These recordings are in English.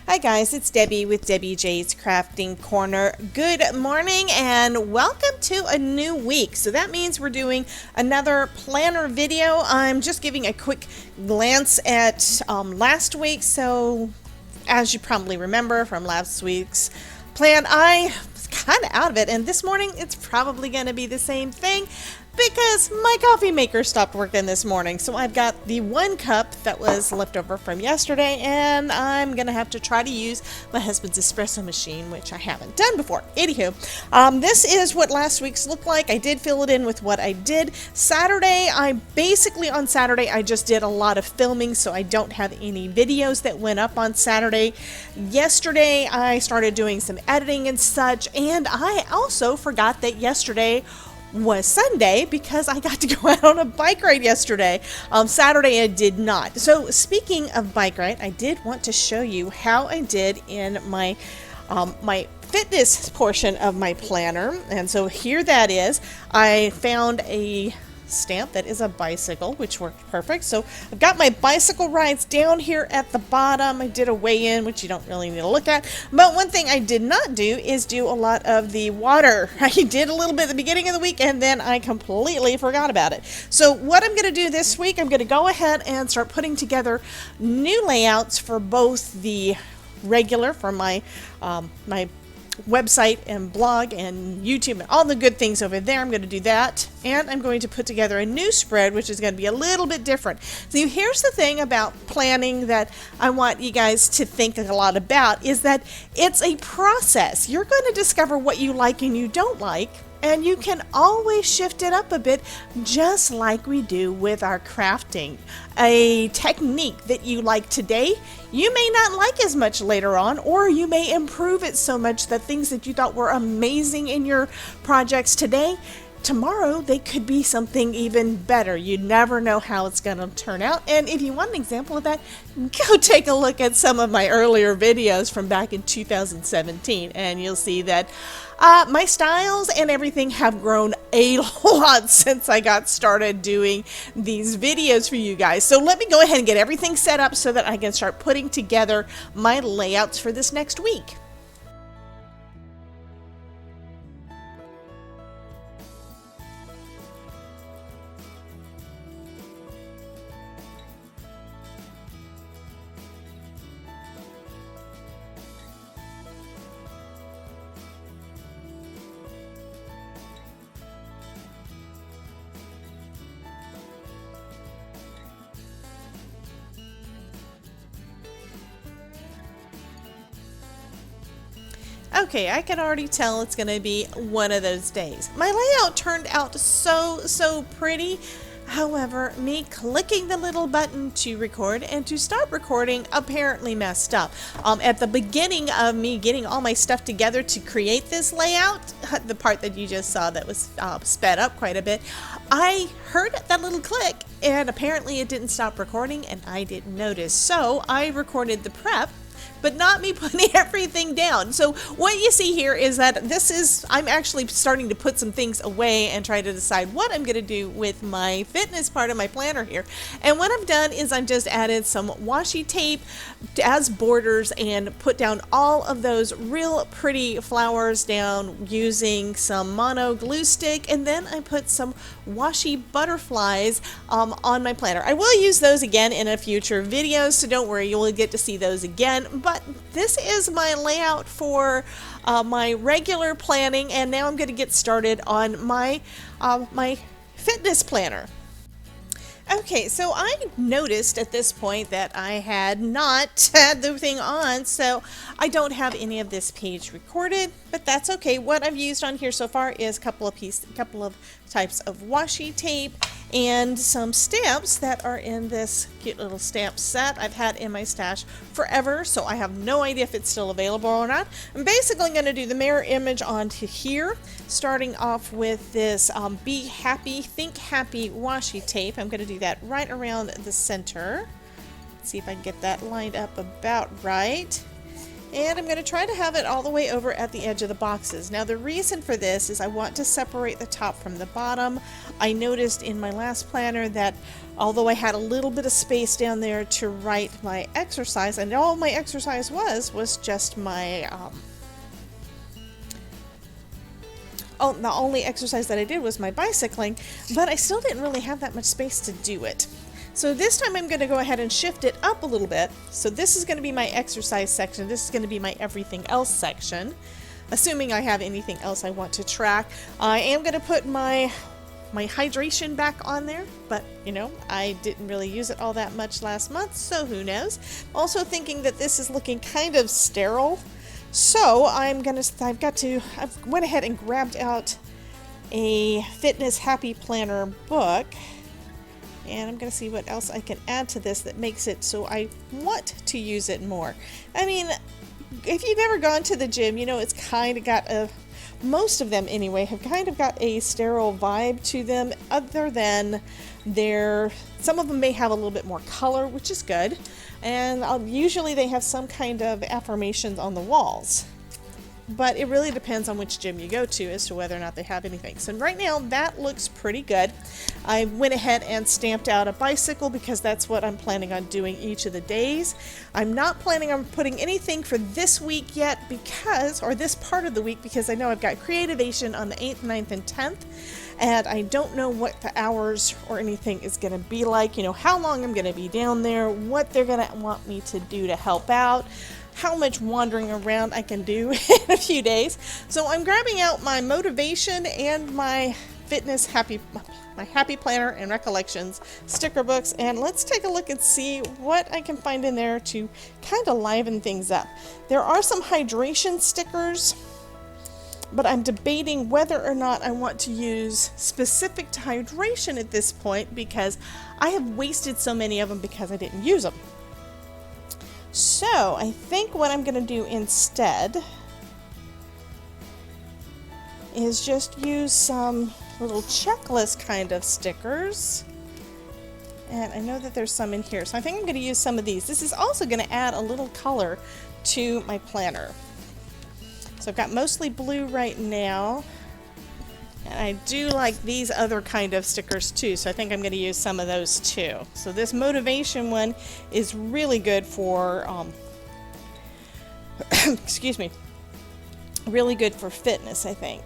Hi guys, it's Debbie with Debbie J's Crafting Corner. Good morning and welcome to a new week. So that means we're doing another planner video. I'm just giving a quick glance at last week. So as you probably remember from last week's plan, I was kind of out of it, and this morning it's probably going to be the same thing because my coffee maker stopped working this morning. So I've got the 1 cup that was left over from yesterday, and I'm gonna have to try to use my husband's espresso machine, which I haven't done before. Anywho, this is what last week's looked like. I did fill it in with what I did. Saturday, on Saturday I just did a lot of filming, so I don't have any videos that went up on Saturday. Yesterday I started doing some editing and such, and I also forgot that yesterday was Sunday because I got to go out on a bike ride yesterday. Saturday I did not. So speaking of bike ride, I did want to show you how I did in my my fitness portion of my planner. And so here that is. I found a stamp that is a bicycle, which worked perfect. So I've got my bicycle rides down here at the bottom. I did a weigh-in, which you don't really need to look at. But one thing I did not do is do a lot of the water. I did a little bit at the beginning of the week, and then I completely forgot about it. So what I'm going to do this week, I'm going to go ahead and start putting together new layouts for both the regular, for my my website and blog and YouTube and all the good things over there. I'm going to do that, and I'm going to put together a new spread, which is going to be a little bit different. So here's the thing about planning that I want you guys to think a lot about, is that it's a process. You're going to discover what you like and you don't like, and you can always shift it up a bit, just like we do with our crafting. A technique that you like today, you may not like as much later on, or you may improve it so much that things that you thought were amazing in your projects today, tomorrow they could be something even better. You never know how it's going to turn out. And if you want an example of that, go take a look at some of my earlier videos from back in 2017, and you'll see that my styles and everything have grown a lot since I got started doing these videos for you guys. So let me go ahead and get everything set up so that I can start putting together my layouts for this next week. Okay, I can already tell it's going to be one of those days. My layout turned out so pretty. However, me clicking the little button to record and to stop recording apparently messed up. At the beginning of me getting all my stuff together to create this layout, the part that you just saw that was sped up quite a bit, I heard that little click, and apparently it didn't stop recording, and I didn't notice. So I recorded the prep, but not me putting everything down. So what you see here is that I'm actually starting to put some things away and try to decide what I'm going to do with my fitness part of my planner here. And what I've done is I've just added some washi tape as borders and put down all of those real pretty flowers down using some mono glue stick, and then I put some washi butterflies on my planner. I will use those again in a future video, so don't worry, you will get to see those again. But this is my layout for my regular planning, and now I'm going to get started on my my fitness planner. Okay, so I noticed at this point that I had not had the thing on, so I don't have any of this page recorded, but that's okay. What I've used on here so far is a couple of types of washi tape and some stamps that are in this cute little stamp set I've had in my stash forever, so I have no idea if it's still available or not. I'm basically going to do the mirror image onto here, starting off with this Be Happy, Think Happy washi tape. I'm going to do that right around the center. Let's see if I can get that lined up about right. And I'm going to try to have it all the way over at the edge of the boxes. Now the reason for this is I want to separate the top from the bottom. I noticed in my last planner that although I had a little bit of space down there to write my exercise, and all my exercise was just my, the only exercise that I did was my bicycling, but I still didn't really have that much space to do it. So this time I'm going to go ahead and shift it up a little bit. So this is going to be my exercise section. This is going to be my everything else section, assuming I have anything else I want to track. I am going to put my hydration back on there, but you know, I didn't really use it all that much last month, so who knows. Also thinking that this is looking kind of sterile, so I've went ahead and grabbed out a Fitness Happy Planner book. And I'm going to see what else I can add to this that makes it so I want to use it more. I mean, if you've ever gone to the gym, you know it's kind of got most of them anyway, have kind of got a sterile vibe to them, other than some of them may have a little bit more color, which is good. And usually they have some kind of affirmations on the walls. But it really depends on which gym you go to as to whether or not they have anything. So right now that looks pretty good. I went ahead and stamped out a bicycle because that's what I'm planning on doing each of the days. I'm not planning on putting anything for this week yet or this part of the week, because I know I've got Creativation on the 8th, 9th, and 10th. And I don't know what the hours or anything is going to be like, you know, how long I'm going to be down there, what they're going to want me to do to help out, how much wandering around I can do in a few days. So I'm grabbing out my motivation and my my Happy Planner and Recollections sticker books, and let's take a look and see what I can find in there to kind of liven things up. There are some hydration stickers, but I'm debating whether or not I want to use specific to hydration at this point, because I have wasted so many of them because I didn't use them. So I think what I'm going to do instead is just use some little checklist kind of stickers. And I know that there's some in here, so I think I'm going to use some of these. This is also going to add a little color to my planner. So I've got mostly blue right now. And I do like these other kind of stickers too, so I think I'm going to use some of those too. So this motivation one is really good for, excuse me, really good for fitness, I think.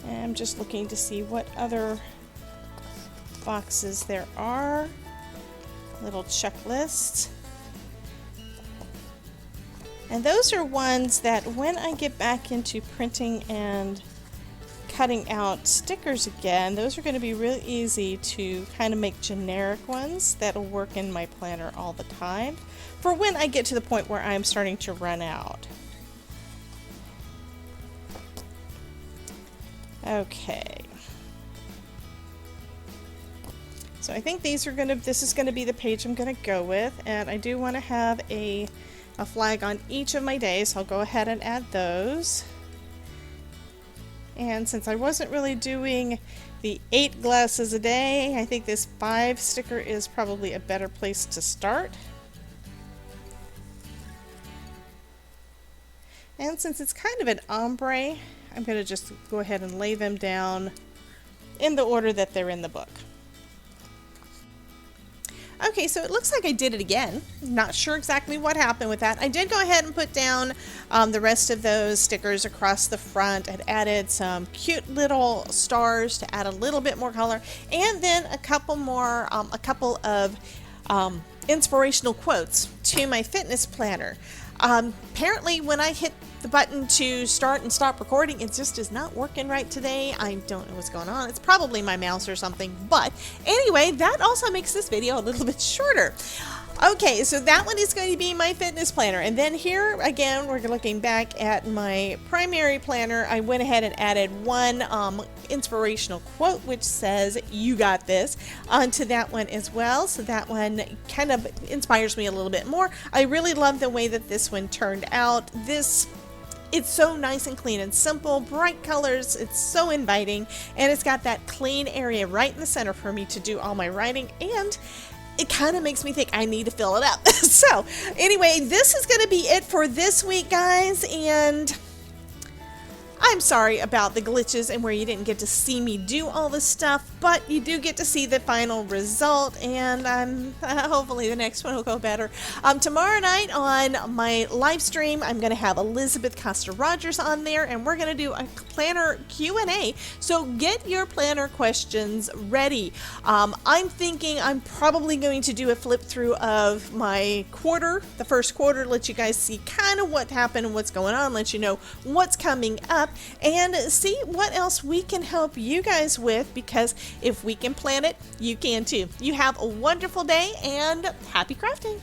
And I'm just looking to see what other boxes there are. Little checklists. And those are ones that when I get back into printing and cutting out stickers again, those are going to be really easy to kind of make generic ones that'll work in my planner all the time for when I get to the point where I'm starting to run out. Okay. So I think this is going to be the page I'm going to go with, and I do want to have a flag on each of my days, so I'll go ahead and add those. And since I wasn't really doing the 8 glasses a day, I think this 5 sticker is probably a better place to start. And since it's kind of an ombre, I'm going to just go ahead and lay them down in the order that they're in the book. Okay, so it looks like I did it again. Not sure exactly what happened with that. I did go ahead and put down the rest of those stickers across the front. I'd added some cute little stars to add a little bit more color, and then a couple of inspirational quotes to my fitness planner. Apparently when I hit the button to start and stop recording, it just is not working right today. I don't know what's going on. It's probably my mouse or something, but anyway, that also makes this video a little bit shorter. Okay, so that one is going to be my fitness planner, and then here again we're looking back at my primary planner. I went ahead and added one inspirational quote which says "You got this" onto that one as well, so that one kind of inspires me a little bit more. I really love the way that this one turned out. It's so nice and clean and simple, bright colors, it's so inviting, and it's got that clean area right in the center for me to do all my writing, and it kind of makes me think I need to fill it up. So anyway, this is going to be it for this week, guys, and I'm sorry about the glitches and where you didn't get to see me do all this stuff, but you do get to see the final result, and hopefully the next one will go better. Tomorrow night on my live stream, I'm going to have Elizabeth Costa-Rogers on there, and we're going to do a planner Q&A, so get your planner questions ready. I'm thinking I'm probably going to do a flip through of my quarter, the first quarter, let you guys see kind of what happened and what's going on, let you know what's coming up, and see what else we can help you guys with, because if we can plan it, you can too. You have a wonderful day and happy crafting.